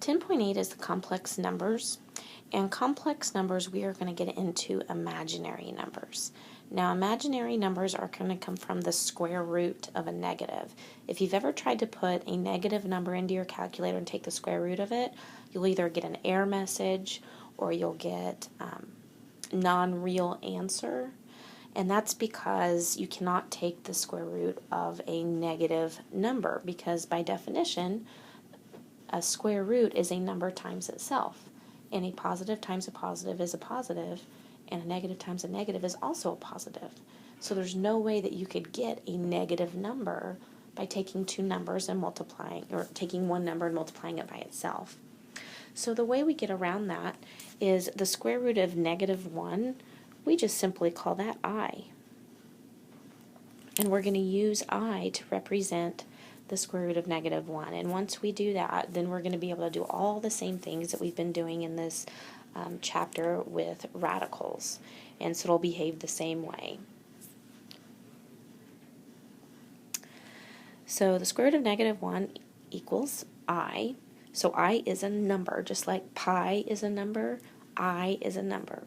10.8 is the complex numbers, and complex numbers we are going to get into imaginary numbers. Now imaginary numbers are going to come from the square root of a negative. If you've ever tried to put a negative number into your calculator and take the square root of it, you'll either get an error message or you'll get non-real answer, and that's because you cannot take the square root of a negative number, because by definition a square root is a number times itself, and a positive times a positive is a positive, and a negative times a negative is also a positive. So there's no way that you could get a negative number by taking two numbers and multiplying, or taking one number and multiplying it by itself. So the way we get around that is the square root of -1, we just simply call that I. And we're going to use I to represent the square root of -1. And once we do that, then we're going to be able to do all the same things that we've been doing in this chapter with radicals. And so it'll behave the same way. So the square root of -1 equals I. So I is a number, just like pi is a number, I is a number.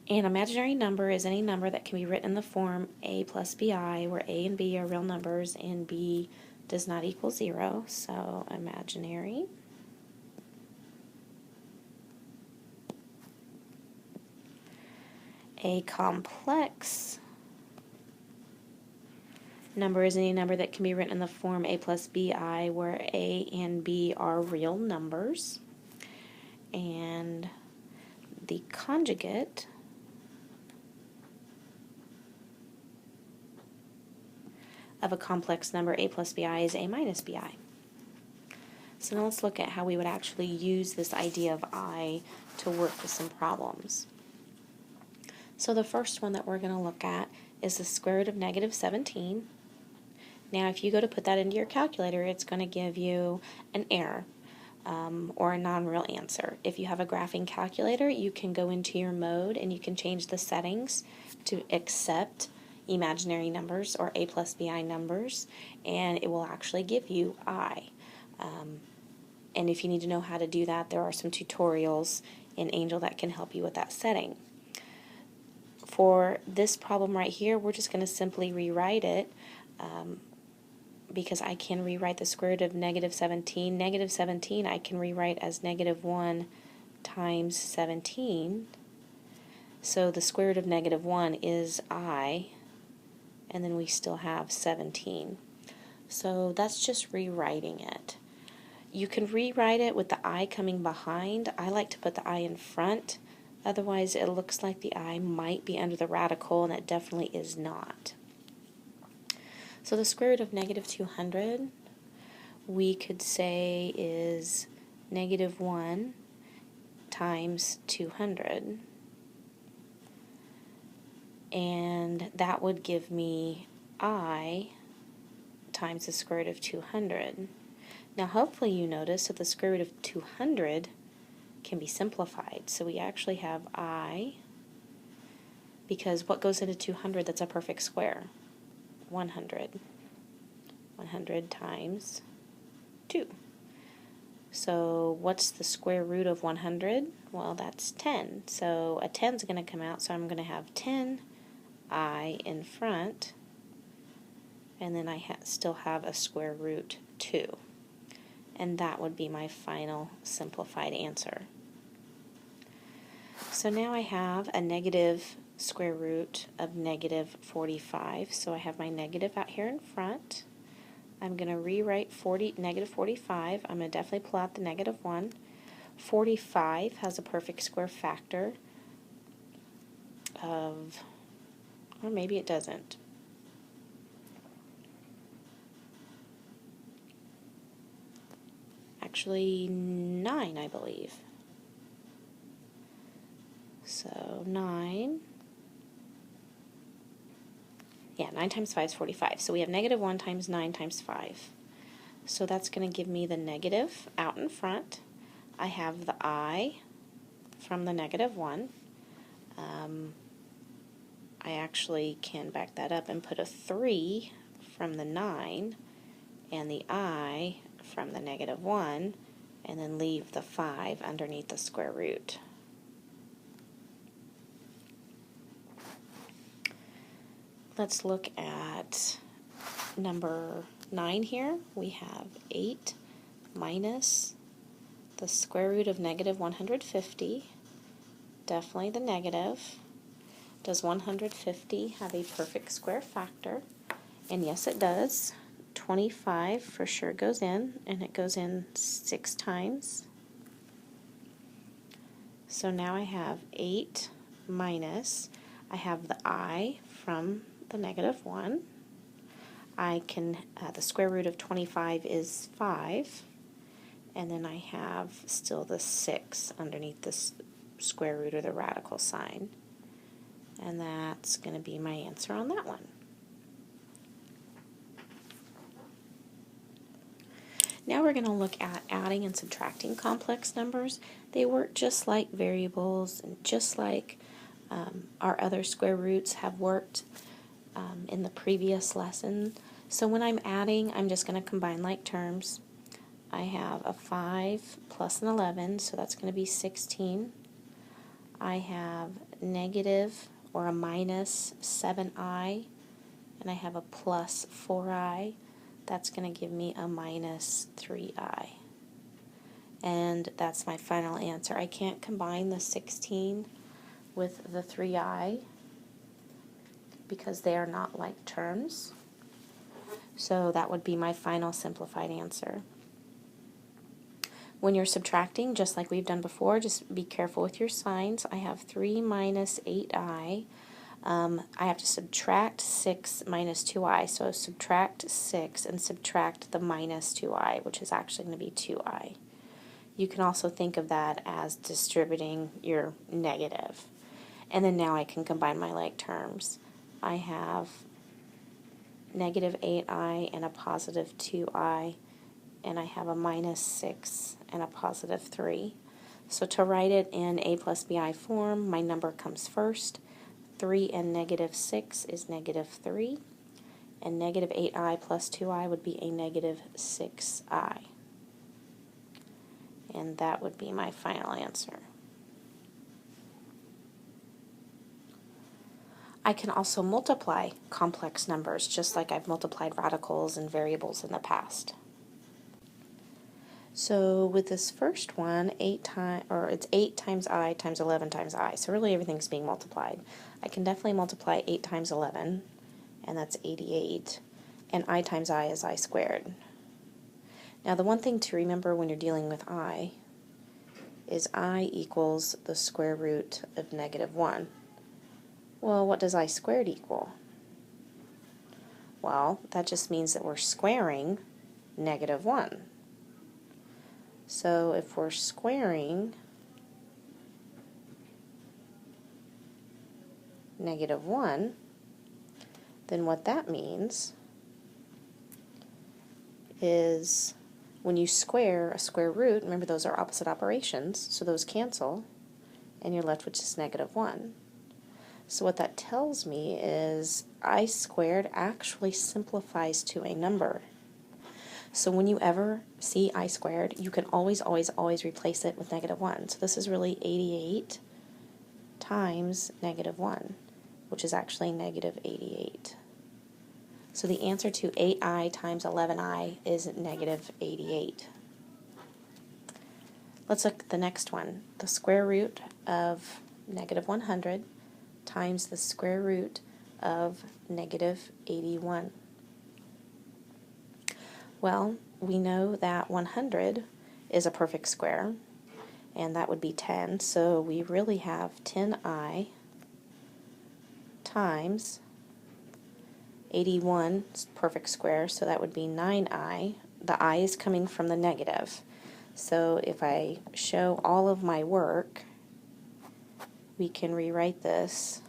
An imaginary number is any number that can be written in the form a plus bi, where a and b are real numbers and b does not equal 0, so imaginary. A complex number is any number that can be written in the form a plus bi, where a and b are real numbers. And the conjugate of a complex number a plus bi is a minus bi. So now let's look at how we would actually use this idea of I to work with some problems. So the first one that we're going to look at is the square root of -17. Now if you go to put that into your calculator, it's going to give you an error or a non-real answer. If you have a graphing calculator, you can go into your mode and you can change the settings to accept imaginary numbers or a plus bi numbers, and it will actually give you I. And if you need to know how to do that, there are some tutorials in Angel that can help you with that setting. For this problem right here, we're just going to simply rewrite it because I can rewrite the square root of -17. -17 I can rewrite as -1 times 17. So the square root of -1 is I, and then we still have 17. So that's just rewriting it. You can rewrite it with the I coming behind. I like to put the I in front. Otherwise, it looks like the I might be under the radical, and it definitely is not. So the square root of -200, we could say is -1 times 200. And that would give me I times the square root of 200. Now hopefully you notice that the square root of 200 can be simplified. So we actually have I, because what goes into 200 that's a perfect square? 100. 100 times 2. So what's the square root of 100? Well, that's 10. So a 10 is going to come out, so I'm going to have 10 I in front, and then I still have a square root 2. And that would be my final simplified answer. So now I have a negative square root of -45. So I have my negative out here in front. I'm going to rewrite -45. I'm going to definitely pull out the -1. 45 has a perfect square factor of, or maybe it doesn't. Actually 9, I believe. So 9, yeah, 9 times 5 is 45. So we have -1 times 9 times 5. So that's going to give me the negative out in front. I have the I from the -1. I actually can back that up and put a 3 from the 9 and the I from the -1, and then leave the 5 underneath the square root. Let's look at number 9 here. We have 8 minus the square root of negative 150. Definitely the negative. Does 150 have a perfect square factor? And yes, it does. 25 for sure goes in, and it goes in 6 times. So now I have 8 minus, I have the I from the negative 1. I can, the square root of 25 is 5, and then I have still the 6 underneath this square root or the radical sign. And that's going to be my answer on that one. Now we're going to look at adding and subtracting complex numbers. They work just like variables and just like our other square roots have worked in the previous lesson. So when I'm adding, I'm just going to combine like terms. I have a 5 plus an 11, so that's going to be 16. I have negative or a minus 7i, and I have a plus 4i. That's going to give me a minus 3i. And that's my final answer. I can't combine the 16 with the 3i because they are not like terms. So that would be my final simplified answer. When you're subtracting, just like we've done before, just be careful with your signs. I have 3 minus 8i. I have to subtract 6 minus 2i. So subtract 6 and subtract the minus 2i, which is actually going to be 2i. You can also think of that as distributing your negative. And then now I can combine my like terms. I have negative 8i and a positive 2i, and I have a minus 6 and a positive 3. So to write it in a plus bi form, my number comes first. 3 and negative 6 is negative 3, and negative 8i plus 2i would be a negative 6i. And that would be my final answer. I can also multiply complex numbers just like I've multiplied radicals and variables in the past. So with this first one, it's 8 times I times 11 times I. So really everything's being multiplied. I can definitely multiply 8 times 11, and that's 88. And I times I is I squared. Now the one thing to remember when you're dealing with I is I equals the square root of negative 1. Well, what does I squared equal? Well, that just means that we're squaring negative 1. So if we're squaring negative 1, then what that means is when you square a square root, remember those are opposite operations, so those cancel, and you're left with just negative 1. So what that tells me is I squared actually simplifies to a number. So when you ever see I squared, you can always replace it with negative 1. So this is really 88 times negative 1, which is actually negative 88. So the answer to 8i times 11i is negative 88. Let's look at the next one. The square root of negative 100 times the square root of negative 81. Well, we know that 100 is a perfect square, and that would be 10, so we really have 10i times 81 is perfect square, so that would be 9i. The I is coming from the negative. So if I show all of my work, we can rewrite this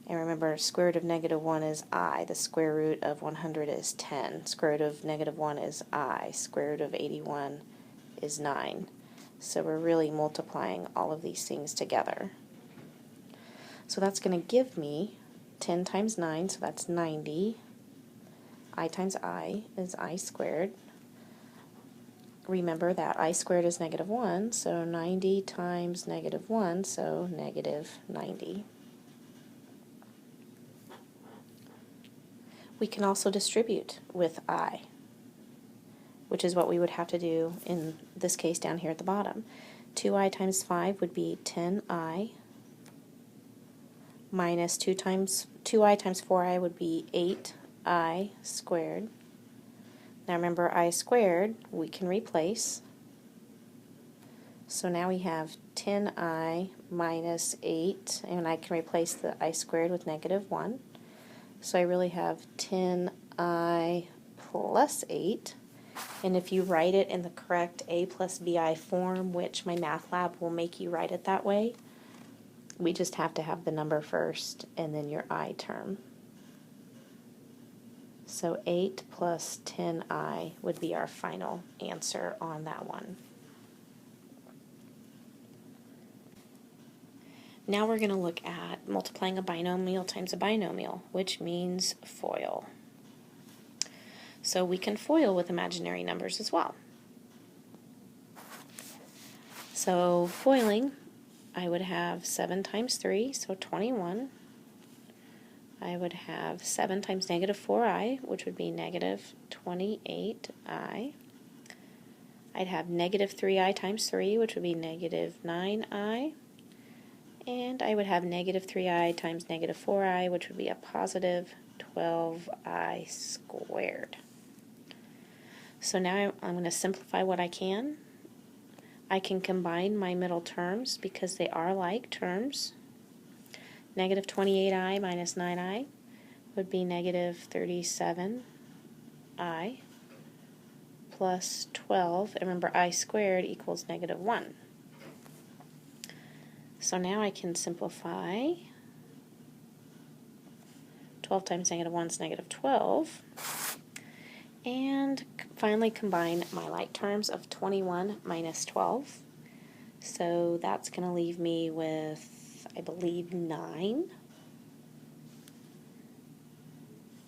and remember, square root of negative 1 is I. The square root of 100 is 10. Square root of negative 1 is I. Square root of 81 is 9. So we're really multiplying all of these things together. So that's going to give me 10 times 9, so that's 90. I times I is I squared. Remember that I squared is negative 1, so 90 times negative 1, so negative 90. We can also distribute with I, which is what we would have to do in this case down here at the bottom. 2i times 5 would be 10i, minus 2i times 4i would be 8i squared. Now remember, I squared we can replace. So now we have 10i minus 8, and I can replace the I squared with negative 1. So I really have 10i plus 8. And if you write it in the correct a plus bi form, which my math lab will make you write it that way, we just have to have the number first and then your I term. So 8 plus 10i would be our final answer on that one. Now we're going to look at multiplying a binomial times a binomial, which means FOIL. So we can FOIL with imaginary numbers as well. So FOILing, I would have 7 times 3, so 21. I would have 7 times negative 4i, which would be negative 28i. I'd have negative 3i times 3, which would be negative 9i. And I would have negative 3i times negative 4i, which would be a positive 12i squared. So now I'm going to simplify what I can. I can combine my middle terms because they are like terms. Negative 28i minus 9i would be negative 37i plus 12. And remember, I squared equals negative 1. So now I can simplify. 12 times negative 1 is negative 12. And finally combine my like terms of 21 minus 12. So that's going to leave me with, I believe, 9.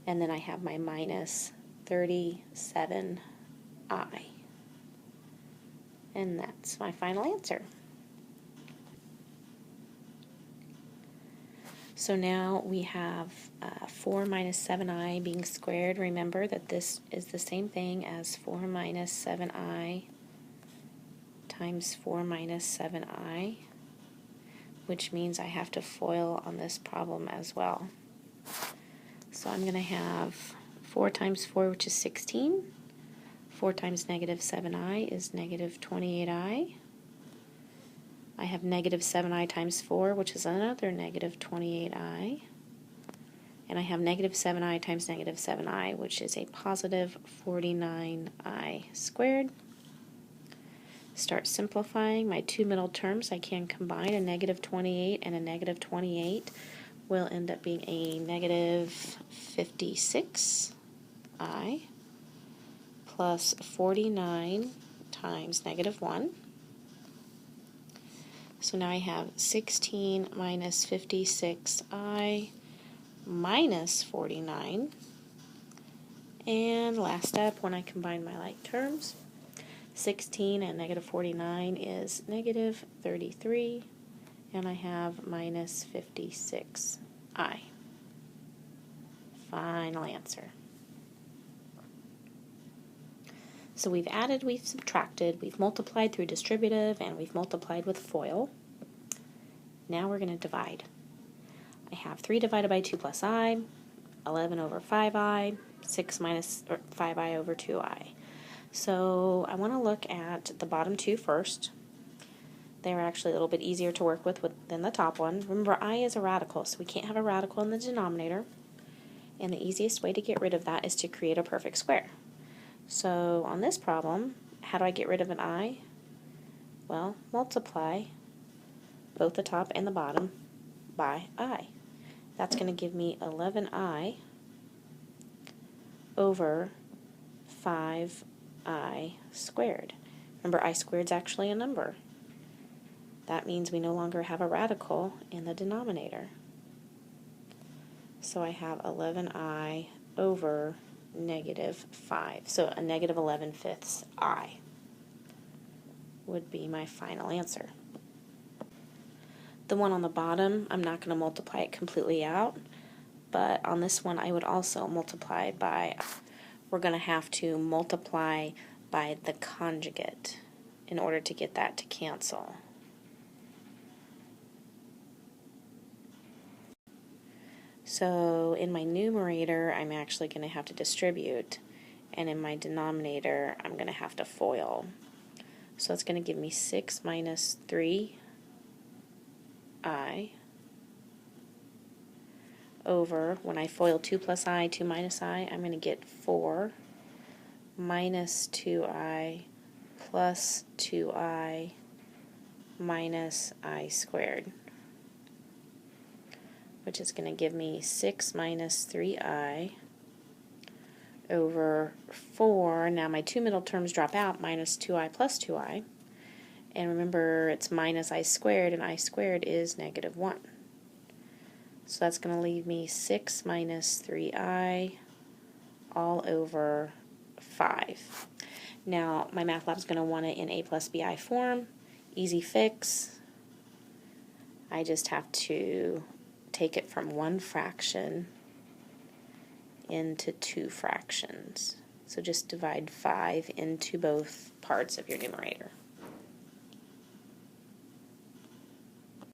And then I have my minus 37i. And that's my final answer. So now we have 4 minus 7i being squared. Remember that this is the same thing as 4 minus 7i times 4 minus 7i, which means I have to FOIL on this problem as well. So I'm going to have 4 times 4, which is 16. 4 times negative 7i is negative 28i. I have negative 7i times 4, which is another negative 28i. And I have negative 7i times negative 7i, which is a positive 49i squared. Start simplifying. My two middle terms I can combine. A negative 28 and a negative 28 will end up being a negative 56i plus 49 times negative 1. So now I have 16 minus 56i minus 49. And last step, when I combine my like terms, 16 and negative 49 is negative 33, and I have minus 56i. Final answer. So we've added, we've subtracted, we've multiplied through distributive, and we've multiplied with FOIL. Now we're going to divide. I have 3 divided by 2 plus I, 11 over 5i, 6 minus 5i over 2i. So I want to look at the bottom two first. They're actually a little bit easier to work with than the top one. Remember, I is a radical, so we can't have a radical in the denominator. And the easiest way to get rid of that is to create a perfect square. So on this problem, how do I get rid of an I? Well, multiply both the top and the bottom by I. That's going to give me 11i over 5i squared. Remember, I squared is actually a number. That means we no longer have a radical in the denominator. So I have 11I over negative 5. So a negative 11/5 I would be my final answer. The one on the bottom, I'm not going to multiply it completely out, but on this one I would also multiply by, we're going to have to multiply by the conjugate in order to get that to cancel. So in my numerator, I'm actually going to have to distribute, and in my denominator, I'm going to have to FOIL. So it's going to give me 6 minus 3I over, when I FOIL 2 plus I, 2 minus I, I'm going to get 4 minus 2I plus 2I minus I squared, which is going to give me 6 minus 3I over 4. Now my two middle terms drop out, minus 2I plus 2I. And remember, it's minus I squared, and I squared is negative 1. So that's going to leave me 6 minus 3I all over 5. Now, my math lab is going to want it in A plus BI form. Easy fix. I just have to take it from one fraction into two fractions. So just divide 5 into both parts of your numerator.